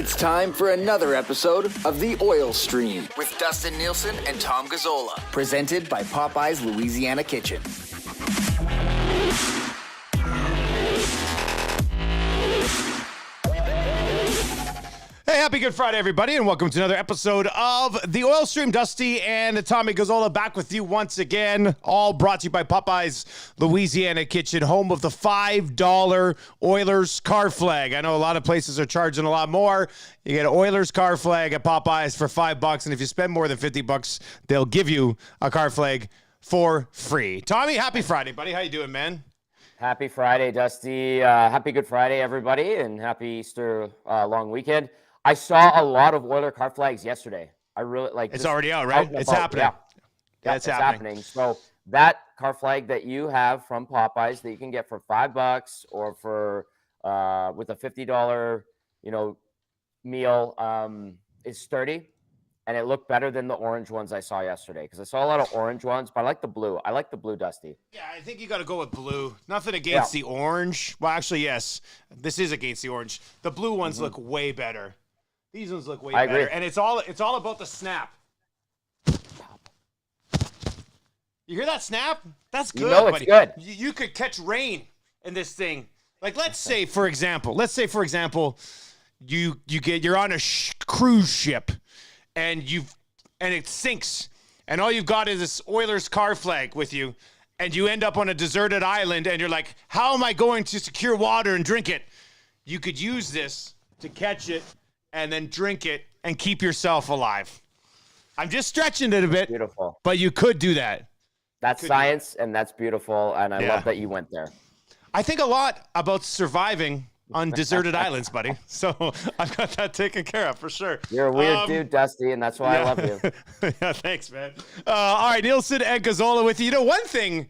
It's time for another episode of The Oil Stream with Dustin Nielsen and Tom Gazzola, presented by Popeye's Louisiana Kitchen. Hey, happy Good Friday, everybody, and welcome to another episode of The Oil Stream. Dusty and Tommy Gazzola back with you once again, all brought to you by Popeye's Louisiana Kitchen, home of the $5 Oilers car flag. I know a lot of places are charging a lot more. You get an Oilers car flag at Popeye's for $5, and if you spend more than $50, they'll give you a car flag for free. Tommy, happy Friday, buddy. How you doing, man? Happy Friday, Dusty. Happy Good Friday, everybody, and happy Easter long weekend. I saw a lot of Oiler car flags yesterday. I really like. It's already out, right? It's happening. Yeah, it's happening. So that car flag that you have from Popeyes that you can get for $5 or for with a $50, meal is sturdy, and it looked better than the orange ones I saw yesterday because I saw a lot of orange ones, but I like the blue. I like the blue, Dusty. Yeah, I think you got to go with blue. Nothing against the orange. Well, actually, yes, this is against the orange. The blue ones look way better. These ones look way better. Agree. And it's all about the snap. You hear that snap? That's good, it's buddy. good. You could catch rain in this thing. Like, let's say, for example, you're on a cruise ship and it sinks, and all you've got is this Oilers car flag with you, and you end up on a deserted island, and you're like, how am I going to secure water and drink it? You could use this to catch it and then drink it and keep yourself alive. I'm just stretching it a bit. Beautiful. But you could do that. That's science, and that's beautiful, and I love that you went there. I think a lot about surviving on deserted islands, buddy. So I've got that taken care of for sure. You're a weird dude, Dusty, and that's why I love you. Yeah, thanks, man. All right, Nielsen and Gazzola with you. You know, one thing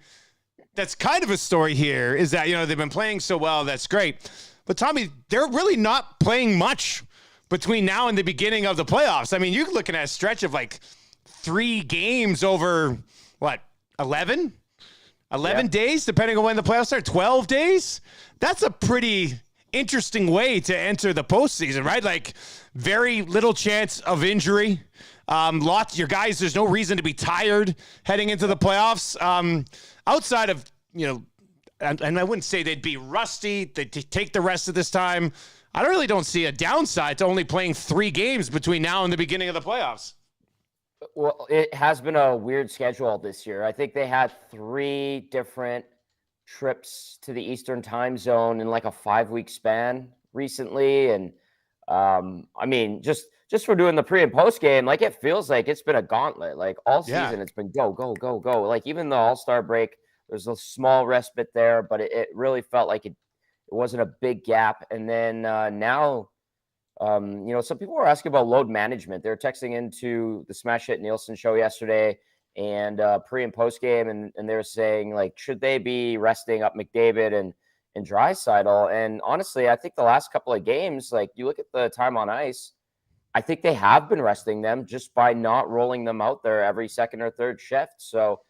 that's kind of a story here is that, they've been playing so well. That's great. But, Tommy, they're really not playing much between now and the beginning of the playoffs. I mean, you're looking at a stretch of like 3 games over, 11 days, depending on when the playoffs start, 12 days? That's a pretty interesting way to enter the postseason, right? Like, very little chance of injury. Your guys, there's no reason to be tired heading into the playoffs. Outside of, and I wouldn't say they'd be rusty. They'd take the rest of this time. I really don't see a downside to only playing 3 games between now and the beginning of the playoffs. Well, it has been a weird schedule this year. I think they had 3 different trips to the Eastern time zone in like a 5-week span recently. And I mean, just for doing the pre and post game, like it feels like it's been a gauntlet. Like all season, It's been go, go, go, go. Like even the All-Star break, there's a small respite there, but it really felt like it wasn't a big gap. And then now, some people were asking about load management. They were texting into the Smash Hit Nielsen show yesterday and pre and post game, and they were saying, like, should they be resting up McDavid and Draisaitl? And honestly, I think the last couple of games, like you look at the time on ice, I think they have been resting them just by not rolling them out there every second or third shift. So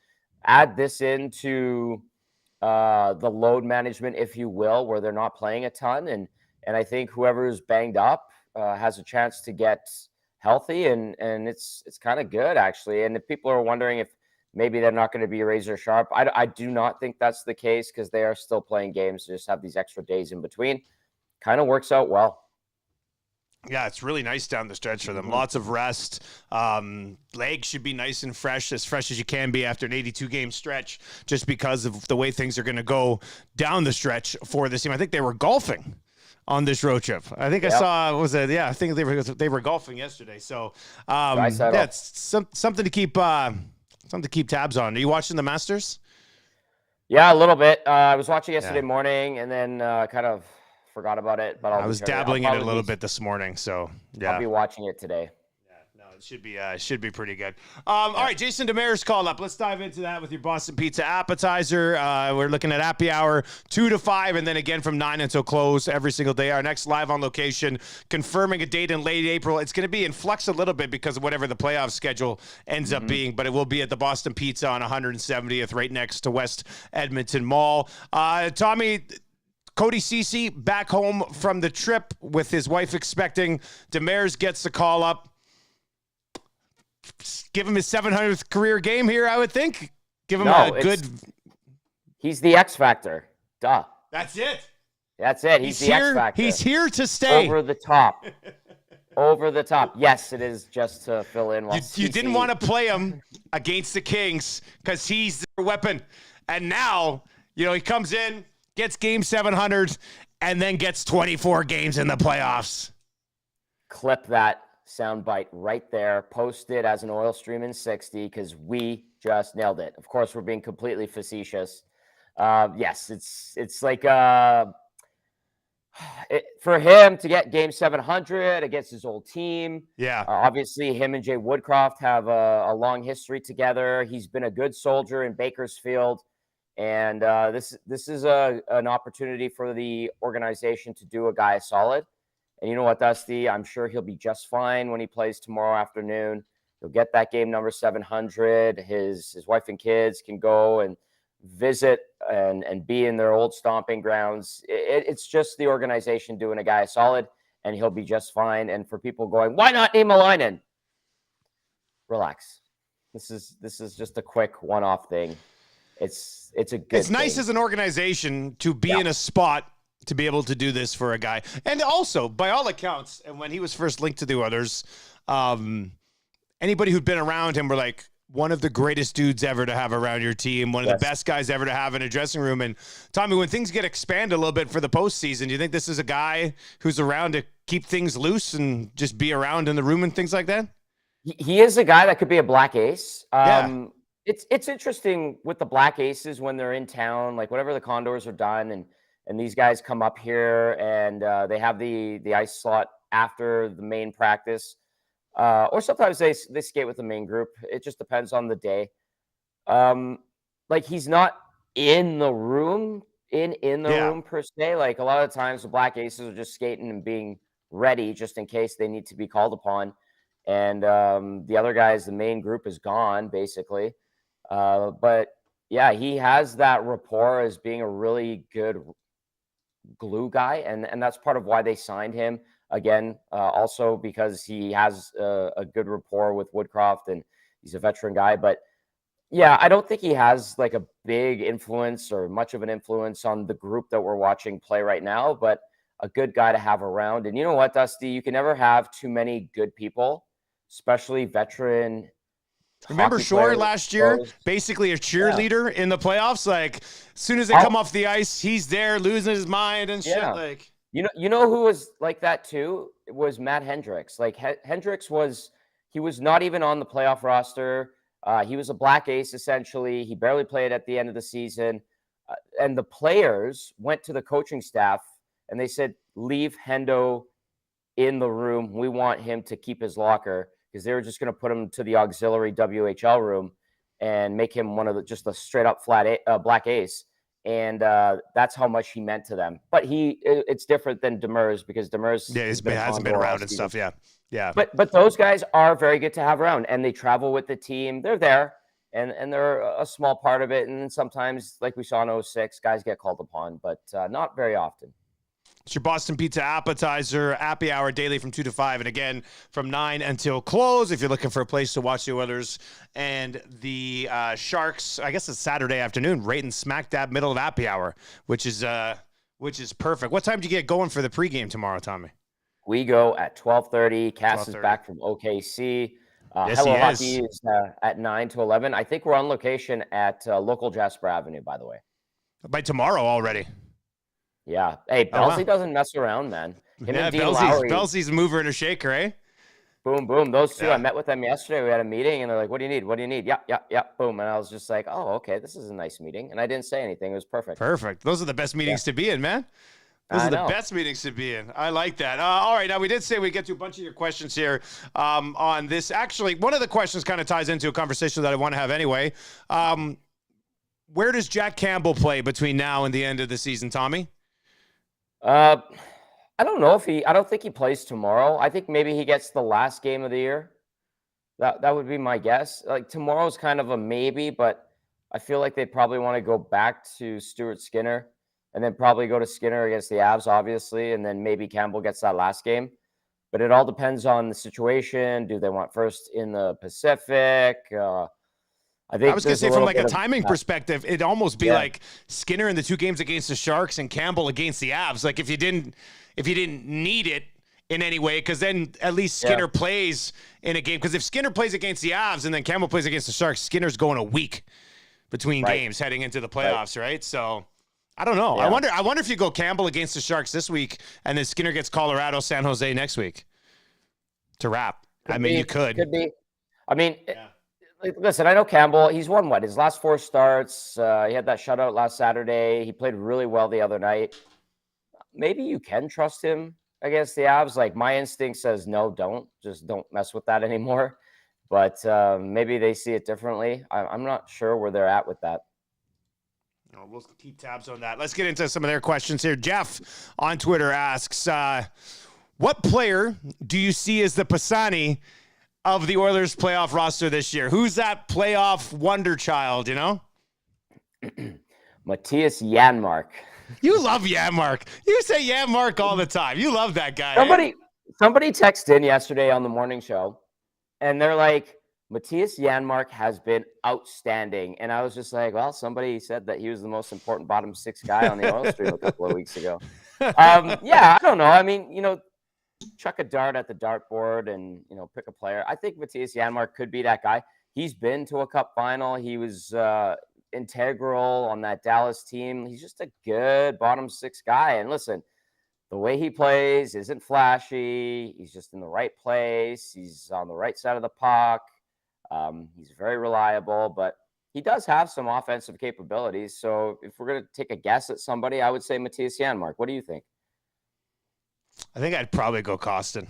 add this into the load management, if you will, where they're not playing a ton. And I think whoever's banged up has a chance to get healthy, and it's kind of good, actually. And if people are wondering if maybe they're not going to be razor sharp, I do not think that's the case because they are still playing games. Just have these extra days in between. Kind of works out well. Yeah, it's really nice down the stretch for them. Lots of rest. Legs should be nice and fresh as you can be after an 82-game stretch, just because of the way things are going to go down the stretch for this team. I think they were golfing on this road trip. I think I saw, I think they were golfing yesterday. So, it's something to keep tabs on. Are you watching the Masters? Yeah, a little bit. I was watching yesterday morning and then kind of forgot about it, but I was dabbling in it a little bit this morning, so I'll be watching it today. Yeah, no, it should be pretty good. All right, Jason Demers called up. Let's dive into that with your Boston Pizza Appetizer. We're looking at Happy Hour 2 to 5, and then again from 9 until close every single day. Our next live on location, confirming a date in late April. It's going to be in flux a little bit because of whatever the playoff schedule ends up being, but it will be at the Boston Pizza on 170th, right next to West Edmonton Mall. Tommy, Cody Ceci back home from the trip with his wife expecting. Demers gets the call up. Give him his 700th career game here, I would think. Give him a good... He's the X Factor. Duh. That's it. That's it. He's the here, X Factor. He's here to stay. Over the top. Over the top. Yes, it is just to fill in. You didn't want to play him against the Kings because he's their weapon. And now, he comes in, gets game 700, and then gets 24 games in the playoffs. Clip that soundbite right there. Post it as an Oil Stream in 60 because we just nailed it. Of course, we're being completely facetious. Yes, it's like for him to get game 700 against his old team. Yeah. Obviously, him and Jay Woodcroft have a long history together. He's been a good soldier in Bakersfield. And this is an opportunity for the organization to do a guy solid. And you know what, Dusty? I'm sure he'll be just fine when he plays tomorrow afternoon. He'll get that game number 700. His wife and kids can go and visit and be in their old stomping grounds. It's just the organization doing a guy solid, and he'll be just fine. And for people going, why not Niemelainen? Relax. This is just a quick one-off thing. It's a good It's nice thing. as an organization to be in a spot to be able to do this for a guy. And also, by all accounts, and when he was first linked to the Oilers, anybody who'd been around him were like, one of the greatest dudes ever to have around your team, one of the best guys ever to have in a dressing room. And Tommy, when things get expanded a little bit for the postseason, do you think this is a guy who's around to keep things loose and just be around in the room and things like that? He is a guy that could be a black ace. It's interesting with the black aces when they're in town, like whatever the Condors are done, and these guys come up here and they have the ice slot after the main practice. Or sometimes they skate with the main group. It just depends on the day. Like he's not in the room, in the room per se. Like a lot of times the black aces are just skating and being ready just in case they need to be called upon. And the other guys, the main group is gone basically. But yeah, he has that rapport as being a really good glue guy. And that's part of why they signed him. Again, also because he has a good rapport with Woodcroft and he's a veteran guy. But yeah, I don't think he has like a big influence or much of an influence on the group that we're watching play right now, but a good guy to have around. And you know what, Dusty, you can never have too many good people, especially veteran. Remember Shore last year, basically a cheerleader in the playoffs? Like as soon as they come off the ice, he's there losing his mind and shit. Like, you know who was like that too? It was Matt Hendricks. Like Hendricks was not even on the playoff roster. He was a black ace essentially. He barely played at the end of the season. And the players went to the coaching staff and they said, leave Hendo in the room. We want him to keep his locker, because they were just going to put him to the auxiliary WHL room and make him one of just a straight up black ace. And that's how much he meant to them. But it's different than Demers, because Demers hasn't been around and stuff. Yeah. But those guys are very good to have around, and they travel with the team. They're there, and they're a small part of it. And sometimes, like we saw in 06, guys get called upon, but not very often. It's your Boston Pizza Appetizer, Appy Hour daily from 2 to 5. And again, from 9 until close, if you're looking for a place to watch the Oilers and the Sharks. I guess it's Saturday afternoon, right in smack dab middle of Appy Hour, which is perfect. What time do you get going for the pregame tomorrow, Tommy? We go at 12:30. Cass is back from OKC. Yes, Hello Hockey is at 9 to 11. I think we're on location at local Jasper Avenue, by the way. By tomorrow already. Yeah. Hey, Belzy doesn't mess around, man. Belzy's a mover and a shaker, eh? Boom, boom. Those two, I met with them yesterday. We had a meeting, and they're like, what do you need? What do you need? Yeah. Boom. And I was just like, oh, okay, this is a nice meeting. And I didn't say anything. It was perfect. Those are the best meetings to be in, man. Those are the best meetings to be in. I like that. All right. Now, we did say we get to a bunch of your questions here on this. Actually, one of the questions kind of ties into a conversation that I want to have anyway. Where does Jack Campbell play between now and the end of the season, Tommy? I don't know I don't think he plays tomorrow. I think maybe he gets the last game of the year. That would be my guess. Like tomorrow's kind of a maybe, but I feel like they probably want to go back to Stuart Skinner and then probably go to Skinner against the Avs, obviously, and then maybe Campbell gets that last game. But it all depends on the situation. Do they want first in the Pacific? I think I was going to there's say, a from little like a bit of timing perspective, it'd almost be Yeah. like Skinner in the 2 games against the Sharks and Campbell against the Avs. Like if you didn't need it in any way, because then at least Skinner plays in a game. Because if Skinner plays against the Avs and then Campbell plays against the Sharks, Skinner's going a week between games heading into the playoffs, right? So I don't know. Yeah. I wonder if you go Campbell against the Sharks this week and then Skinner gets Colorado, San Jose next week to wrap. You could. Could be. I mean, listen, I know Campbell. He's won his last 4 starts. He had that shutout last Saturday. He played really well the other night. Maybe you can trust him against the Avs. Like my instinct says, no, don't mess with that anymore. But maybe they see it differently. I'm not sure where they're at with that. We'll keep tabs on that. Let's get into some of their questions here. Jeff on Twitter asks, what player do you see as the Pisani of the Oilers playoff roster this year? Who's that playoff wonder child, you know? Matthias Janmark. You love Janmark. You say Janmark all the time. You love that guy. Somebody texted in yesterday on the morning show, and they're like, Matthias Janmark has been outstanding. And I was just like, well, somebody said that he was the most important bottom 6 guy on the Oil Stream a couple of weeks ago. I don't know. I mean, chuck a dart at the dartboard and, pick a player. I think Matthias Janmark could be that guy. He's been to a cup final. He was integral on that Dallas team. He's just a good bottom 6 guy. And listen, the way he plays isn't flashy. He's just in the right place. He's on the right side of the puck. He's very reliable, but he does have some offensive capabilities. So if we're going to take a guess at somebody, I would say Matthias Janmark. What do you think? I think I'd probably go Costin.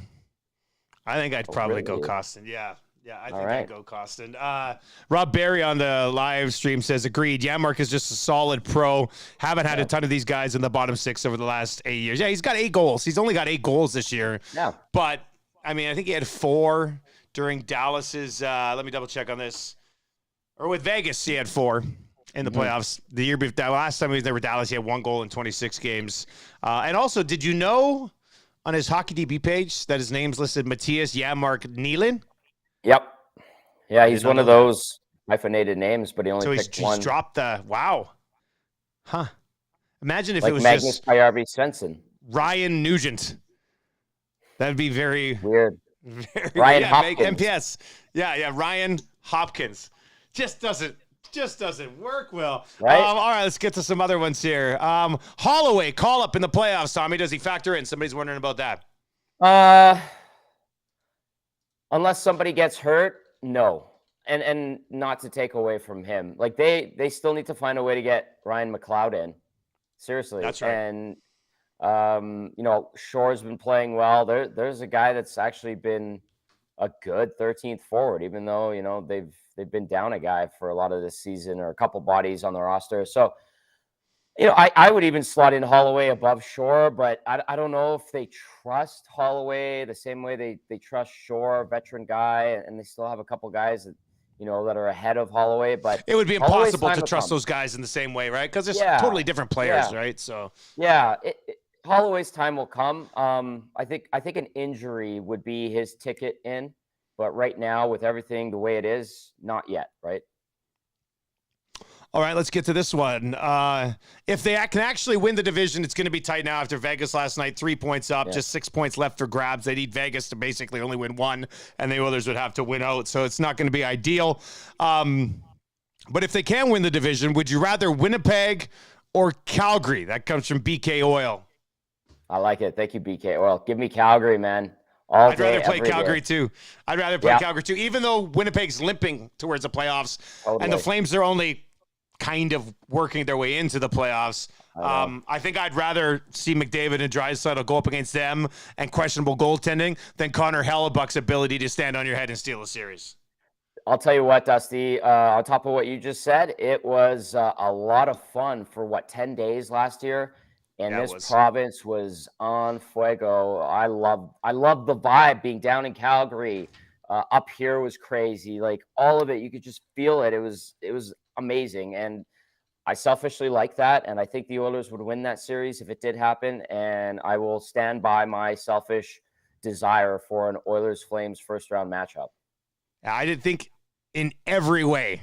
I'd Really? go Costin. Yeah. Yeah, I think right. I'd go Costin. Rob Barry on the live stream says, agreed. Janmark is just a solid pro. Haven't had a ton of these guys in the bottom 6 over the last 8 years. Yeah, he's got 8 goals. He's only got 8 goals this year. Yeah. But, I think he had 4 during Dallas's, let me double check on this. Or with Vegas, he had 4 in the playoffs. The year before, last time he was there with Dallas, he had 1 goal in 26 games. And also, did you know on his Hockey DB page that his name's listed Matthias Janmark Nielin? Yep. Yeah, he's one of those hyphenated names, but he only picked one. So he's dropped the – wow. Huh. Imagine if like it was Magnus just Pajärvi Svensson. Ryan Nugent. That'd be very – Weird. very, Ryan Hopkins. MPS. Yeah, Ryan Hopkins. Just doesn't work well. Right? All right, let's get to some other ones here. Holloway, call up in the playoffs, Tommy. Does he factor in? Somebody's wondering about that. Unless somebody gets hurt, no. And not to take away from him. Like they still need to find a way to get Ryan McLeod in. Seriously. That's right. And Shore's been playing well. There's a guy that's actually been a good 13th forward, even though, they've been down a guy for a lot of this season or a couple bodies on the roster. So, I would even slot in Holloway above Shore, but I don't know if they trust Holloway the same way they trust Shore, veteran guy, and they still have a couple guys that, that are ahead of Holloway. But it would be impossible to trust those guys in the same way, right? Because they're totally different players, right? So Holloway's time will come. I think an injury would be his ticket in, but right now with everything the way it is, not yet, right? All right, let's get to this one. If they can actually win the division, it's going to be tight now after Vegas last night. 3 points up, just 6 points left for grabs. They need Vegas to basically only win 1, and the Oilers would have to win out, so it's not going to be ideal. But if they can win the division, would you rather Winnipeg or Calgary? That comes from BK Oil. I like it. Thank you, BK Oil. Give me Calgary, man. I'd rather play Calgary too. I'd rather play Calgary too, even though Winnipeg's limping towards the playoffs, and the Flames are only kind of working their way into the playoffs. I think I'd rather see McDavid and Draisaitl go up against them and questionable goaltending than Connor Hellebuck's ability to stand on your head and steal a series. I'll tell you what, Dusty, on top of what you just said, it was a lot of fun for 10 days last year. And this province was on fuego. I love the vibe being down in Calgary. Up here was crazy. Like all of it, you could just feel it. It was amazing. And I selfishly like that, and I think the Oilers would win that series if it did happen. And I will stand by my selfish desire for an Oilers Flames first round matchup. I did think in every way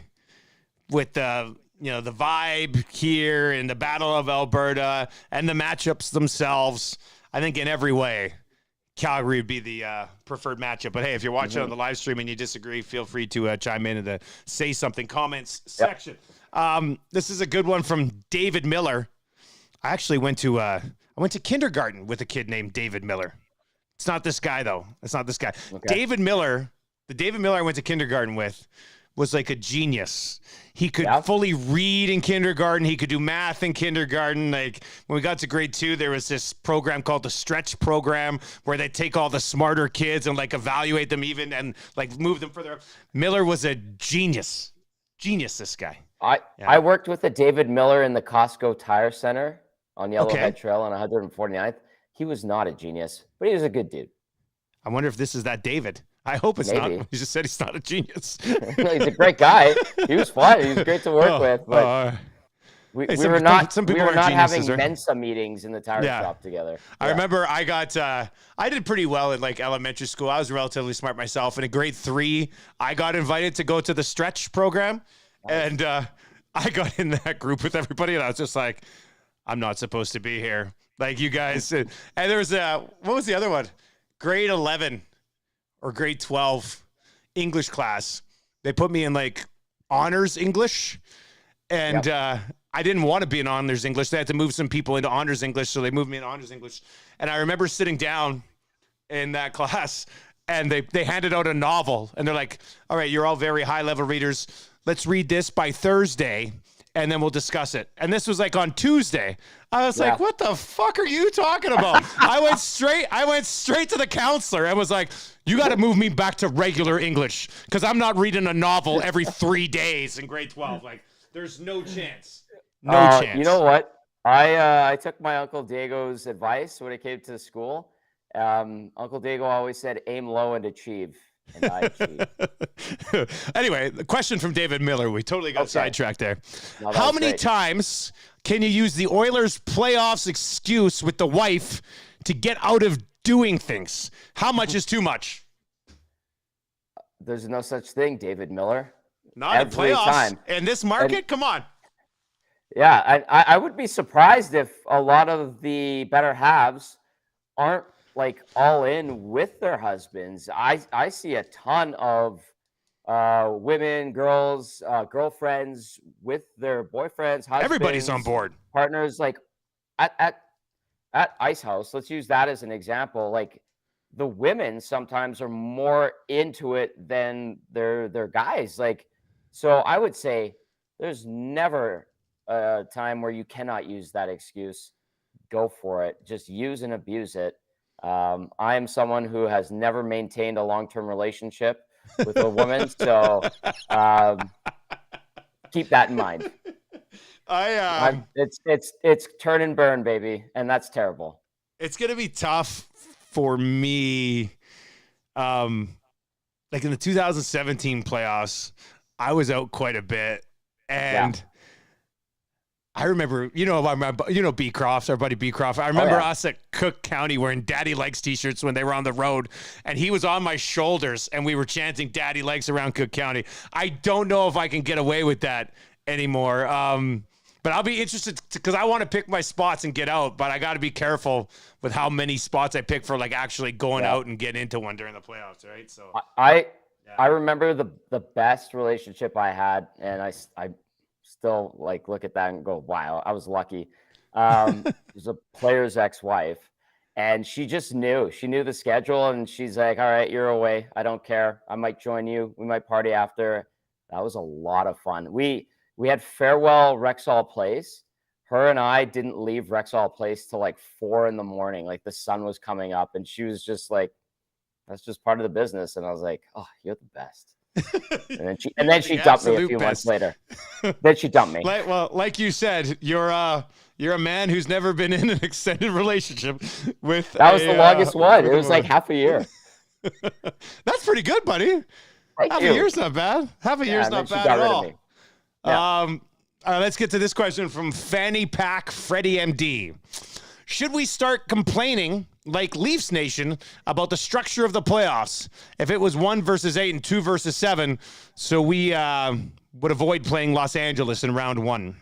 with the the vibe here and the Battle of Alberta and the matchups themselves. I think in every way, Calgary would be the preferred matchup. But hey, if you're watching on the live stream and you disagree, feel free to chime in the say something comments section. This is a good one from David Miller. I actually went to kindergarten with a kid named David Miller. It's not this guy though. It's not this guy. Okay. David Miller, the David Miller I went to kindergarten with, was like a genius. He could fully read in kindergarten. He could do math in kindergarten. Like when we got to grade 2, there was this program called the Stretch Program where they take all the smarter kids and like evaluate them even and like move them further up. Miller was a genius. Genius, this guy. I worked with a David Miller in the Costco Tire Center on Yellowhead Trail on 149th. He was not a genius, but he was a good dude. I wonder if this is that David. I hope it's not. He just said he's not a genius. No, he's a great guy. He was fun. He was great to work with. But we were not having Mensa meetings in the tire shop together. I remember I did pretty well in like elementary school. I was relatively smart myself. And in grade 3, I got invited to go to the Stretch program. Nice. And I got in that group with everybody. And I was just like, I'm not supposed to be here. Like you guys. And there was what was the other one? Grade 11. Or grade 12 English class. They put me in like honors English. And I didn't want to be in honors English. They had to move some people into honors English. So they moved me into honors English. And I remember sitting down in that class and they handed out a novel. And they're like, all right, you're all very high level readers. Let's read this by Thursday. And then we'll discuss it. And this was like on Tuesday. I was like, what the fuck are you talking about? I went straight to the counselor and was like, you got to move me back to regular English because I'm not reading a novel every 3 days in grade 12. Like, there's no chance. No chance. You know what? I took my Uncle Diego's advice when it came to school. Uncle Diego always said, aim low and achieve. And I achieve. Anyway, the question from David Miller. We totally got sidetracked there. No, how many times can you use the Oilers playoffs excuse with the wife to get out of doing things? How much is too much? There's no such thing, David Miller. Not every in playoffs. Time. In this market? Come on. Yeah, I would be surprised if a lot of the better halves aren't like all in with their husbands. I see a ton of women, girls, girlfriends with their boyfriends, husbands. Everybody's on board. Partners, like at Ice House. Let's use that as an example. Like the women sometimes are more into it than their guys. Like, so I would say there's never a time where you cannot use that excuse. Go for it. Just use and abuse it. I am someone who has never maintained a long-term relationship with a woman, so keep that in mind. It's turn and burn, baby, and that's terrible. It's gonna be tough for me. Like in the 2017 playoffs, I was out quite a bit, and I remember, Beecroft, our buddy Beecroft. I remember us at Cook County wearing Daddy Likes t-shirts when they were on the road, and he was on my shoulders, and we were chanting Daddy Likes around Cook County. I don't know if I can get away with that anymore, but I'll be interested because I want to pick my spots and get out, but I got to be careful with how many spots I pick for like actually going out and get into one during the playoffs, right? So I remember the best relationship I had, and I still like look at that and go, wow, I was lucky. It was a player's ex-wife, and she just knew. She knew the schedule, and she's like, all right, you're away. I don't care. I might join you. We might party after. That was a lot of fun. We had farewell Rexall Place. Her and I didn't leave Rexall Place till like 4 a.m. Like the sun was coming up, and she was just like, that's just part of the business. And I was like, oh, you're the best. And then she dumped me a few months later. Then she dumped me. Like you said, you're a man who's never been in an extended relationship with. That was the longest one. It was like half a year. That's pretty good, buddy. Half a year's not bad. Half a year's not bad at all. Let's get to this question from Fanny Pack Freddie MD. Should we start complaining like Leafs Nation about the structure of the playoffs if it was 1 versus 8 and 2 versus 7, so we would avoid playing Los Angeles in round 1?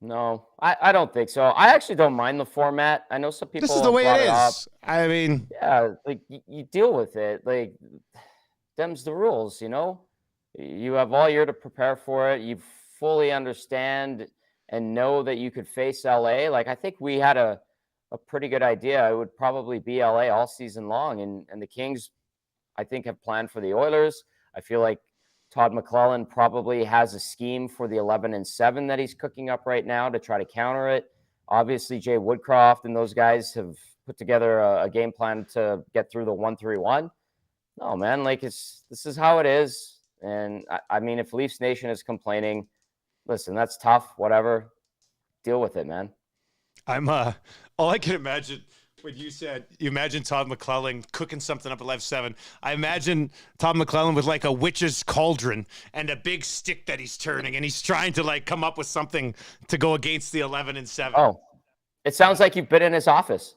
No, I don't think so. I actually don't mind the format. I know some people. This is the way it up. is. I mean, yeah, like you deal with it. Like, them's the rules, you know? You have all year to prepare for it. You fully understand and know that you could face LA. Like, I think we had a pretty good idea. It would probably be LA all season long. And the Kings, I think, have planned for the Oilers. I feel like Todd McClellan probably has a scheme for the 11 and 7 that he's cooking up right now to try to counter it. Obviously, Jay Woodcroft and those guys have put together a game plan to get through the 1-3-1. No, man, like this is how it is. And I mean, if Leafs Nation is complaining, listen, that's tough. Whatever, deal with it, man. I'm all I can imagine when you said you imagine Todd McClellan cooking something up at left 7. I imagine Todd McClellan with like a witch's cauldron and a big stick that he's turning, and he's trying to like come up with something to go against the 11 and 7. Oh, it sounds like you've been in his office.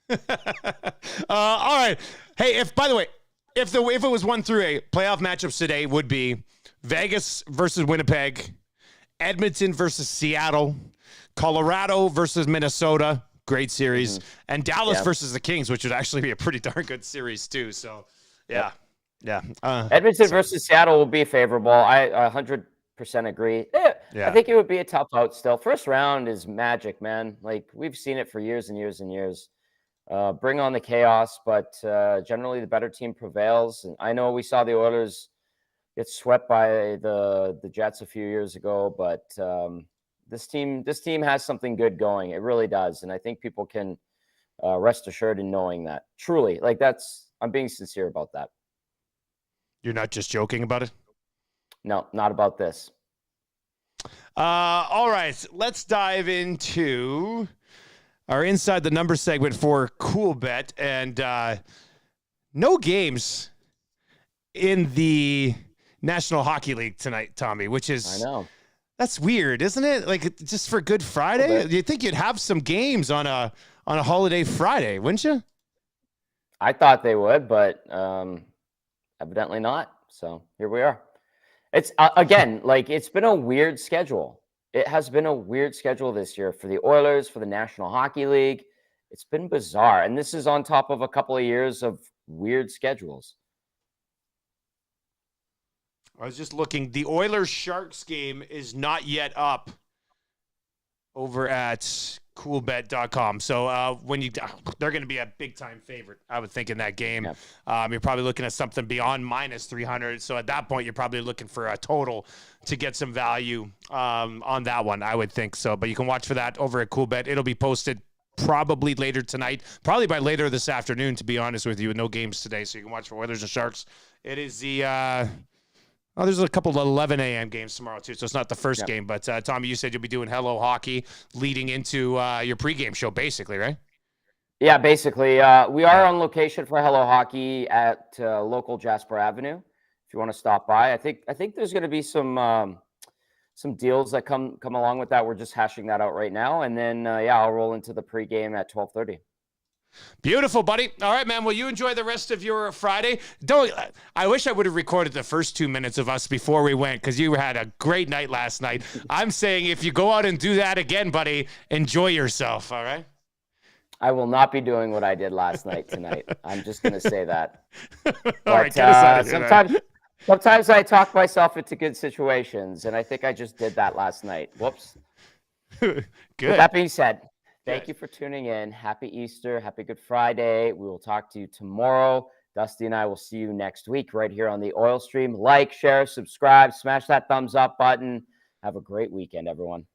All right. Hey, by the way, if it was 1 through 8, playoff matchups today would be Vegas versus Winnipeg, Edmonton versus Seattle, Colorado versus Minnesota, great series, and Dallas versus the Kings, which would actually be a pretty darn good series too. So, yeah. Edmonton versus Seattle will be favorable. I 100% agree. I think it would be a tough out still. First round is magic, man. Like, we've seen it for years and years and years. Bring on the chaos, but generally the better team prevails. And I know we saw the Oilers get swept by the Jets a few years ago, but this team has something good going. It really does, and I think people can rest assured in knowing that. Truly, like, I'm being sincere about that. You're not just joking about it? No, not about this. All right, let's dive into our Inside the Numbers segment for Cool Bet. And no games in the National Hockey League tonight, Tommy, which is... I know. That's weird, isn't it? Like, just for Good Friday? You'd think you'd have some games on a holiday Friday, wouldn't you? I thought they would, but evidently not. So here we are. It's again, like, it's been a weird schedule. It has been a weird schedule this year for the Oilers, for the National Hockey League. It's been bizarre. And this is on top of a couple of years of weird schedules. I was just looking. The Oilers-Sharks game is not yet up over at coolbet.com. So they're going to be a big-time favorite, I would think, in that game. Yeah. You're probably looking at something beyond minus 300. So at that point, you're probably looking for a total to get some value on that one, I would think so. But you can watch for that over at Coolbet. It'll be posted probably later tonight, probably by later this afternoon, to be honest with you, with no games today. So you can watch for Oilers and Sharks. It is the... there's a couple of 11 a.m. games tomorrow, too, so it's not the first game. But, Tommy, you said you'll be doing Hello Hockey leading into your pregame show, basically, right? Yeah, basically. We are on location for Hello Hockey at local Jasper Avenue. If you want to stop by, I think there's going to be some deals that come along with that. We're just hashing that out right now. And then, I'll roll into the pregame at 12:30. Beautiful, buddy. All right, man. Well, you enjoy the rest of your Friday. I wish I would have recorded the first 2 minutes of us before we went, because you had a great night last night. I'm saying if you go out and do that again, buddy, enjoy yourself, all right? I will not be doing what I did last night tonight. I'm just going to say that. All right, get us out of here, sometimes I talk myself into good situations, and I think I just did that last night. Whoops. Good. With that being said, thank you for tuning in. Happy Easter. Happy Good Friday. We will talk to you tomorrow. Dusty and I will see you next week right here on the Oil Stream. Like, share, subscribe, smash that thumbs up button. Have a great weekend, everyone.